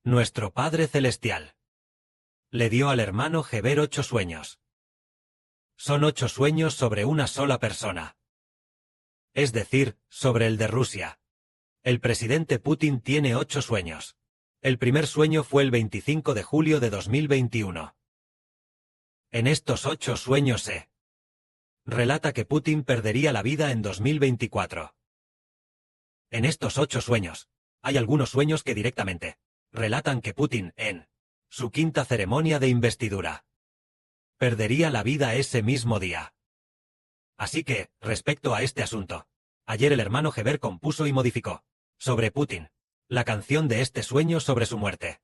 Nuestro Padre Celestial le dio al hermano Geber 8 sueños. Son 8 sueños sobre una sola persona. Es decir, sobre el de Rusia. El presidente Putin tiene 8 sueños. El primer sueño fue el 25 de julio de 2021. En estos 8 sueños se relata que Putin perdería la vida en 2024. En estos 8 sueños, hay algunos sueños que directamente relatan que Putin, en su quinta ceremonia de investidura, perdería la vida ese mismo día. Así que, respecto a este asunto, ayer el hermano Geber compuso y modificó, sobre Putin, la canción de este sueño sobre su muerte,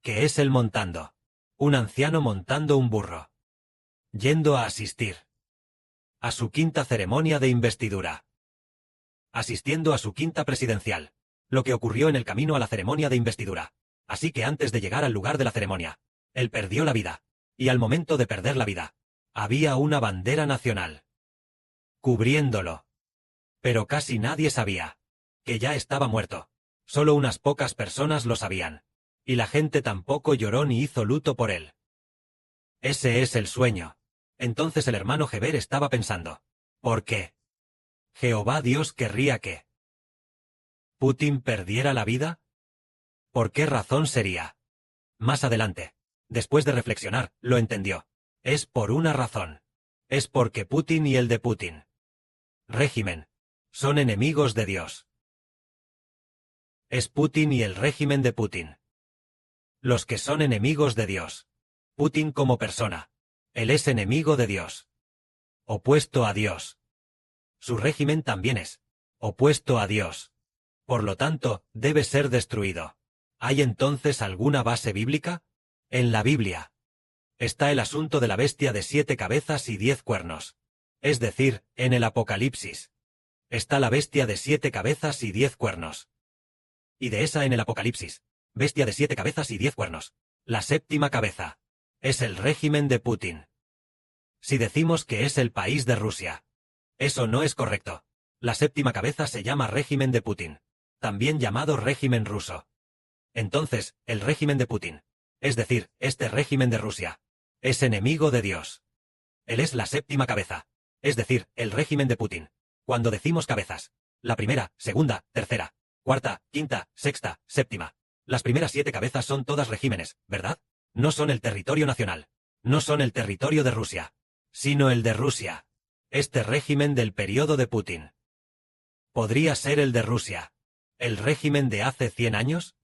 que es él montando, un anciano montando un burro, yendo a asistir a su quinta ceremonia de investidura, asistiendo a su quinta presidencial, lo que ocurrió en el camino a la ceremonia de investidura. Así que antes de llegar al lugar de la ceremonia, él perdió la vida, y al momento de perder la vida, había una bandera nacional cubriéndolo. Pero casi nadie sabía que ya estaba muerto. Solo unas pocas personas lo sabían, y la gente tampoco lloró ni hizo luto por él. Ese es el sueño. Entonces el hermano Geber estaba pensando, ¿por qué Jehová Dios querría que Putin perdiera la vida? ¿Por qué razón sería? Más adelante, después de reflexionar, lo entendió. Es por una razón. Es porque Putin y el de Putin régimen son enemigos de Dios. Es Putin y el régimen de Putin los que son enemigos de Dios. Putin como persona, él es enemigo de Dios, opuesto a Dios. Su régimen también es opuesto a Dios. Por lo tanto, debe ser destruido. ¿Hay entonces alguna base bíblica? En la Biblia está el asunto de la bestia de 7 cabezas y 10 cuernos. Es decir, en el Apocalipsis está la bestia de 7 cabezas y 10 cuernos. Y de esa en el Apocalipsis, bestia de 7 cabezas y 10 cuernos, la séptima cabeza es el régimen de Putin. Si decimos que es el país de Rusia, eso no es correcto. La séptima cabeza se llama régimen de Putin, también llamado régimen ruso. Entonces, el régimen de Putin, es decir, este régimen de Rusia, es enemigo de Dios. Él es la séptima cabeza, es decir, el régimen de Putin. Cuando decimos cabezas, la primera, segunda, tercera, cuarta, quinta, sexta, séptima. Las primeras 7 cabezas son todas regímenes, ¿verdad? No son el territorio nacional, no son el territorio de Rusia, sino el de Rusia. Este régimen del periodo de Putin podría ser el de Rusia. ¿El régimen de hace 100 años?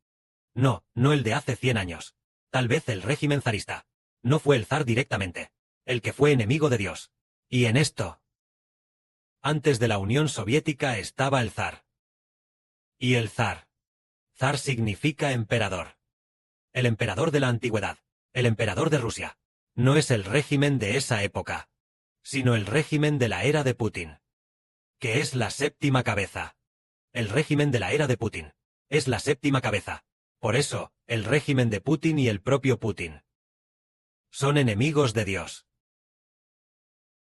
No, no el de hace 100 años. Tal vez el régimen zarista. No fue el zar directamente, el que fue enemigo de Dios. Y en esto, antes de la Unión Soviética estaba el zar. Y el zar. Zar significa emperador. El emperador de la antigüedad, el emperador de Rusia. No es el régimen de esa época, sino el régimen de la era de Putin, que es la séptima cabeza. El régimen de la era de Putin es la séptima cabeza. Por eso, el régimen de Putin y el propio Putin son enemigos de Dios.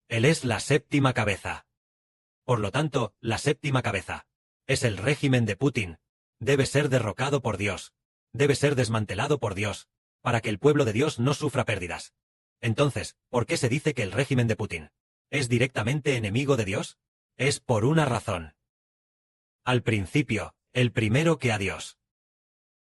Él es la séptima cabeza. Por lo tanto, la séptima cabeza es el régimen de Putin. Debe ser derrocado por Dios. Debe ser desmantelado por Dios, para que el pueblo de Dios no sufra pérdidas. Entonces, ¿por qué se dice que el régimen de Putin es directamente enemigo de Dios? Es por una razón. Al principio, el primero que a Dios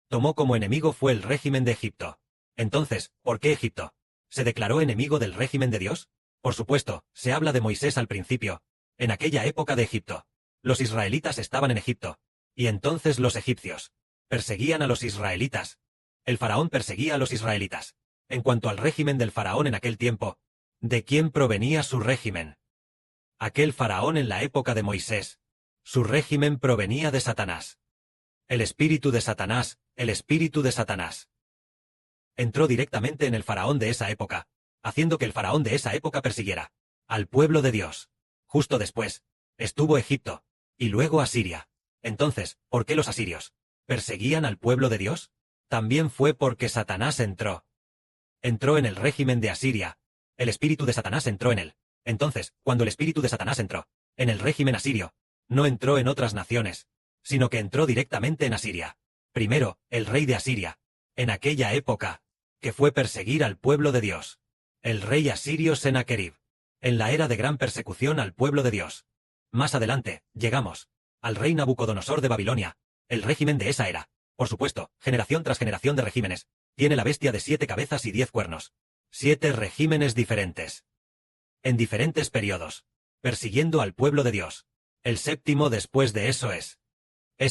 tomó como enemigo fue el régimen de Egipto. Entonces, ¿por qué Egipto se declaró enemigo del régimen de Dios? Por supuesto, se habla de Moisés al principio, en aquella época de Egipto. Los israelitas estaban en Egipto, y entonces los egipcios perseguían a los israelitas. El faraón perseguía a los israelitas. En cuanto al régimen del faraón en aquel tiempo, ¿de quién provenía su régimen? Aquel faraón en la época de Moisés, su régimen provenía de Satanás. El espíritu de Satanás, el espíritu de Satanás entró directamente en el faraón de esa época, haciendo que el faraón de esa época persiguiera al pueblo de Dios. Justo después, estuvo Egipto, y luego Asiria. Entonces, ¿por qué los asirios perseguían al pueblo de Dios? También fue porque Satanás entró en el régimen de Asiria. El espíritu de Satanás entró en él. Entonces, cuando el espíritu de Satanás entró en el régimen asirio, no entró en otras naciones, sino que entró directamente en Asiria. Primero, el rey de Asiria en aquella época, que fue perseguir al pueblo de Dios. El rey asirio Sennacherib, en la era de gran persecución al pueblo de Dios. Más adelante, llegamos al rey Nabucodonosor de Babilonia, el régimen de esa era. Por supuesto, generación tras generación de regímenes, tiene la bestia de 7 cabezas y 10 cuernos. 7 regímenes diferentes. En diferentes periodos, persiguiendo al pueblo de Dios. El séptimo después de eso es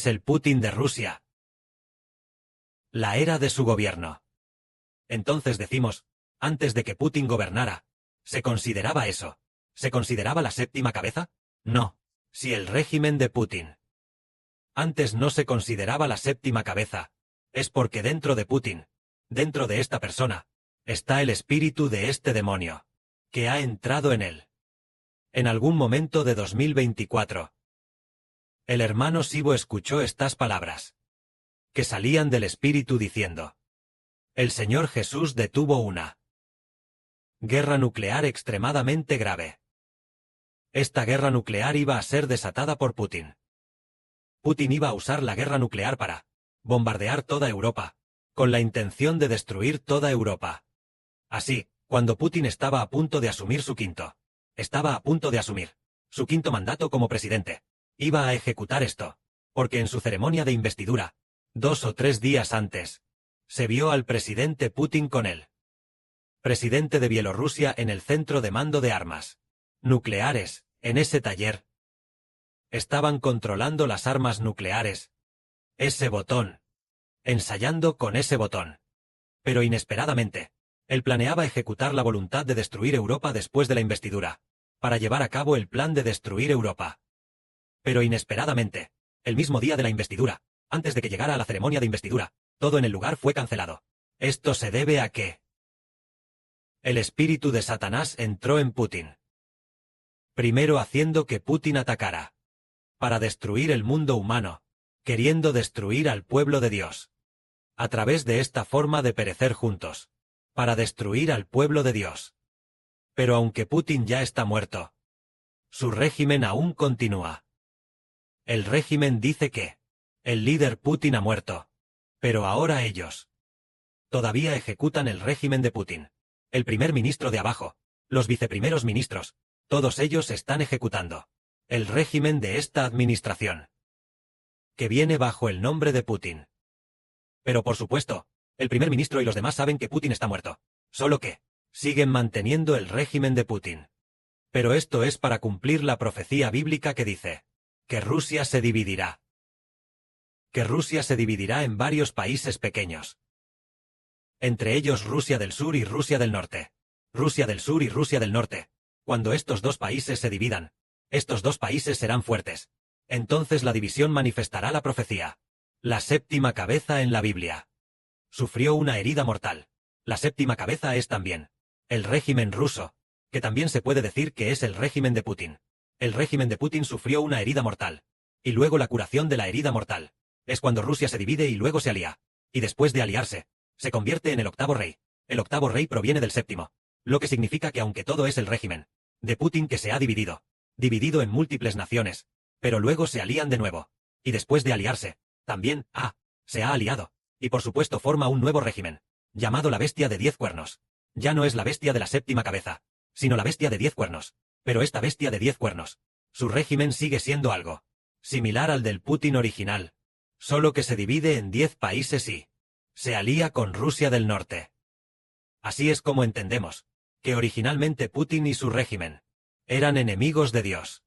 el Putin de Rusia. La era de su gobierno. Entonces decimos, antes de que Putin gobernara, ¿se consideraba eso? ¿Se consideraba la séptima cabeza? No. Si el régimen de Putin antes no se consideraba la séptima cabeza, es porque dentro de Putin, dentro de esta persona, está el espíritu de este demonio, que ha entrado en él. En algún momento de 2024, el hermano Sibo escuchó estas palabras, que salían del espíritu diciendo: el Señor Jesús detuvo una guerra nuclear extremadamente grave. Esta guerra nuclear iba a ser desatada por Putin. Putin iba a usar la guerra nuclear para bombardear toda Europa, con la intención de destruir toda Europa. Así, cuando Putin estaba a punto de asumir su quinto mandato como presidente, iba a ejecutar esto, porque en su ceremonia de investidura, 2 o 3 días antes, se vio al presidente Putin con el presidente de Bielorrusia en el centro de mando de armas nucleares, en ese taller. Estaban controlando las armas nucleares. Ese botón. Ensayando con ese botón. Pero inesperadamente, él planeaba ejecutar la voluntad de destruir Europa después de la investidura, para llevar a cabo el plan de destruir Europa. Pero inesperadamente, el mismo día de la investidura, antes de que llegara a la ceremonia de investidura, todo en el lugar fue cancelado. Esto se debe a que el espíritu de Satanás entró en Putin. Primero haciendo que Putin atacara para destruir el mundo humano, queriendo destruir al pueblo de Dios. A través de esta forma de perecer juntos, para destruir al pueblo de Dios. Pero aunque Putin ya está muerto, su régimen aún continúa. El régimen dice que el líder Putin ha muerto, pero ahora ellos todavía ejecutan el régimen de Putin. El primer ministro de abajo, los viceprimeros ministros, todos ellos están ejecutando el régimen de esta administración, que viene bajo el nombre de Putin. Pero por supuesto, el primer ministro y los demás saben que Putin está muerto, solo que siguen manteniendo el régimen de Putin. Pero esto es para cumplir la profecía bíblica que dice que Rusia se dividirá. Que Rusia se dividirá en varios países pequeños. Entre ellos Rusia del Sur y Rusia del Norte. Rusia del Sur y Rusia del Norte. Cuando estos dos países se dividan, estos dos países serán fuertes. Entonces la división manifestará la profecía. La séptima cabeza en la Biblia sufrió una herida mortal. La séptima cabeza es también el régimen ruso, que también se puede decir que es el régimen de Putin. El régimen de Putin sufrió una herida mortal. Y luego la curación de la herida mortal es cuando Rusia se divide y luego se alía. Y después de aliarse, se convierte en el octavo rey. El octavo rey proviene del séptimo, lo que significa que aunque todo es el régimen de Putin que se ha dividido en múltiples naciones, pero luego se alían de nuevo. Y después de aliarse, también, se ha aliado. Y por supuesto forma un nuevo régimen, llamado la bestia de 10 cuernos. Ya no es la bestia de la séptima cabeza, sino la bestia de 10 cuernos. Pero esta bestia de 10 cuernos, su régimen sigue siendo algo similar al del Putin original, solo que se divide en 10 países y se alía con Rusia del Norte. Así es como entendemos que originalmente Putin y su régimen eran enemigos de Dios.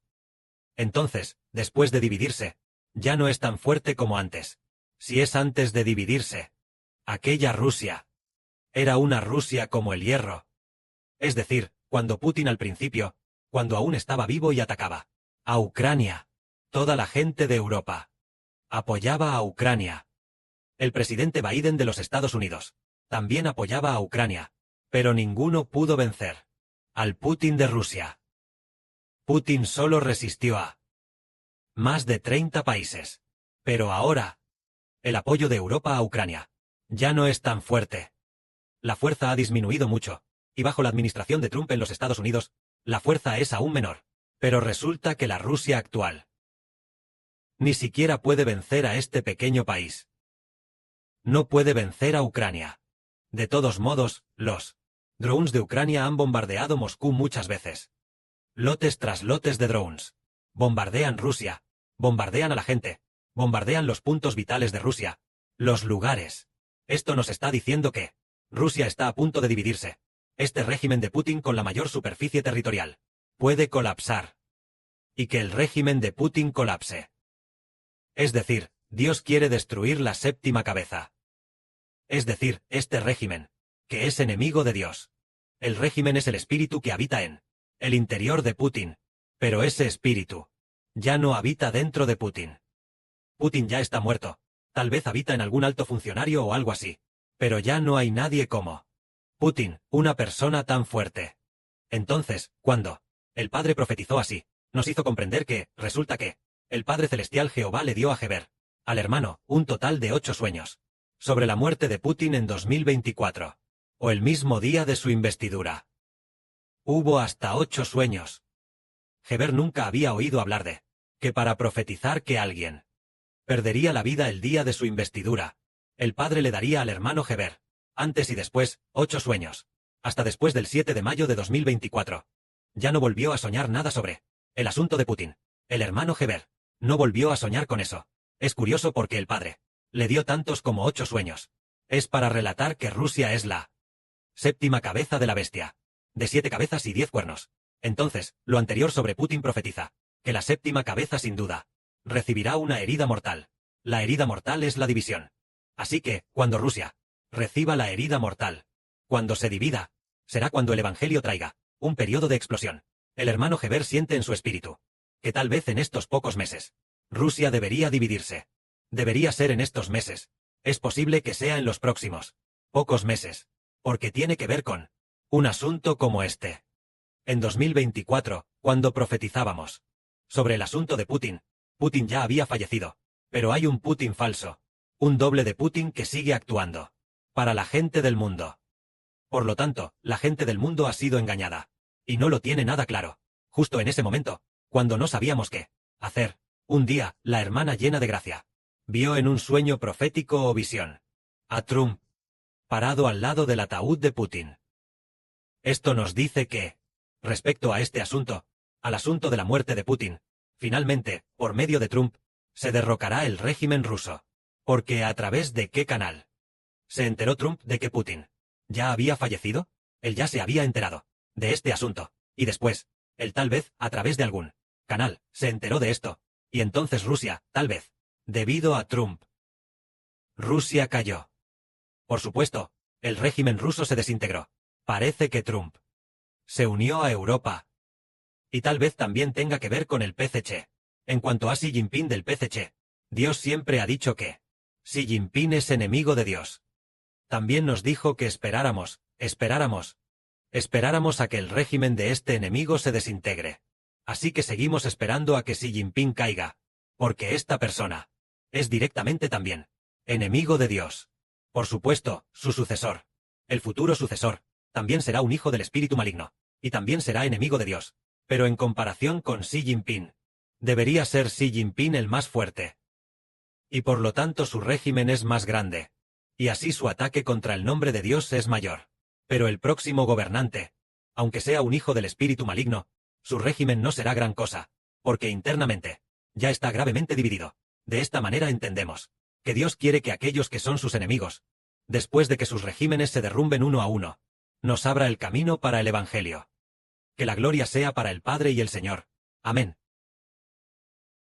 Entonces, después de dividirse, ya no es tan fuerte como antes. Si es antes de dividirse, aquella Rusia era una Rusia como el hierro. Es decir, cuando Putin al principio, cuando aún estaba vivo y atacaba a Ucrania, toda la gente de Europa apoyaba a Ucrania. El presidente Biden de los Estados Unidos también apoyaba a Ucrania, pero ninguno pudo vencer al Putin de Rusia. Putin solo resistió a más de 30 países. Pero ahora, el apoyo de Europa a Ucrania ya no es tan fuerte. La fuerza ha disminuido mucho, y bajo la administración de Trump en los Estados Unidos, la fuerza es aún menor. Pero resulta que la Rusia actual ni siquiera puede vencer a este pequeño país. no puede vencer a Ucrania. De todos modos, los drones de Ucrania han bombardeado Moscú muchas veces. Lotes tras lotes de drones. Bombardean Rusia. Bombardean a la gente. Bombardean los puntos vitales de Rusia. Los lugares. Esto nos está diciendo que Rusia está a punto de dividirse. Este régimen de Putin con la mayor superficie territorial puede colapsar. Y que el régimen de Putin colapse. Es decir, Dios quiere destruir la séptima cabeza. Es decir, este régimen, que es enemigo de Dios. El régimen es el espíritu que habita en el interior de Putin, pero ese espíritu ya no habita dentro de Putin. Putin ya está muerto, tal vez habita en algún alto funcionario o algo así, pero ya no hay nadie como Putin, una persona tan fuerte. Entonces, cuando el Padre profetizó así, nos hizo comprender que, resulta que, el Padre Celestial Jehová le dio a Heber, al hermano, un total de 8 sueños, sobre la muerte de Putin en 2024, o el mismo día de su investidura. Hubo hasta 8 sueños. Heber nunca había oído hablar de que para profetizar que alguien perdería la vida el día de su investidura, el Padre le daría al hermano Heber, antes y después, 8 sueños, hasta después del 7 de mayo de 2024. Ya no volvió a soñar nada sobre el asunto de Putin. El hermano Heber no volvió a soñar con eso. Es curioso porque el Padre le dio tantos como 8 sueños. Es para relatar que Rusia es la séptima cabeza de la bestia, de 7 cabezas y 10 cuernos. Entonces, lo anterior sobre Putin profetiza que la séptima cabeza sin duda recibirá una herida mortal. La herida mortal es la división. Así que, cuando Rusia reciba la herida mortal, cuando se divida, será cuando el Evangelio traiga un periodo de explosión. El hermano Heber siente en su espíritu que tal vez en estos pocos meses Rusia debería dividirse. Debería ser en estos meses. Es posible que sea en los próximos pocos meses, porque tiene que ver con un asunto como este. En 2024, cuando profetizábamos sobre el asunto de Putin, Putin ya había fallecido, pero hay un Putin falso, un doble de Putin que sigue actuando para la gente del mundo. Por lo tanto, la gente del mundo ha sido engañada, y no lo tiene nada claro. Justo en ese momento, cuando no sabíamos qué hacer, un día, la hermana llena de gracia vio en un sueño profético o visión a Trump parado al lado del ataúd de Putin. Esto nos dice que, respecto a este asunto, al asunto de la muerte de Putin, finalmente, por medio de Trump, se derrocará el régimen ruso. Porque ¿a través de qué canal se enteró Trump de que Putin ya había fallecido? Él ya se había enterado de este asunto, y después, él tal vez, a través de algún canal, se enteró de esto, y entonces Rusia, tal vez, debido a Trump, Rusia cayó. Por supuesto, el régimen ruso se desintegró. Parece que Trump se unió a Europa. Y tal vez también tenga que ver con el PCC. En cuanto a Xi Jinping del PCC, Dios siempre ha dicho que Xi Jinping es enemigo de Dios. También nos dijo que esperáramos a que el régimen de este enemigo se desintegre. Así que seguimos esperando a que Xi Jinping caiga, porque esta persona es directamente también enemigo de Dios. Por supuesto, su sucesor, el futuro sucesor, también será un hijo del espíritu maligno, y también será enemigo de Dios. Pero en comparación con Xi Jinping, debería ser Xi Jinping el más fuerte. Y por lo tanto su régimen es más grande. Y así su ataque contra el nombre de Dios es mayor. Pero el próximo gobernante, aunque sea un hijo del espíritu maligno, su régimen no será gran cosa, porque internamente ya está gravemente dividido. De esta manera entendemos que Dios quiere que aquellos que son sus enemigos, después de que sus regímenes se derrumben uno a uno, nos abra el camino para el Evangelio. Que la gloria sea para el Padre y el Señor. Amén.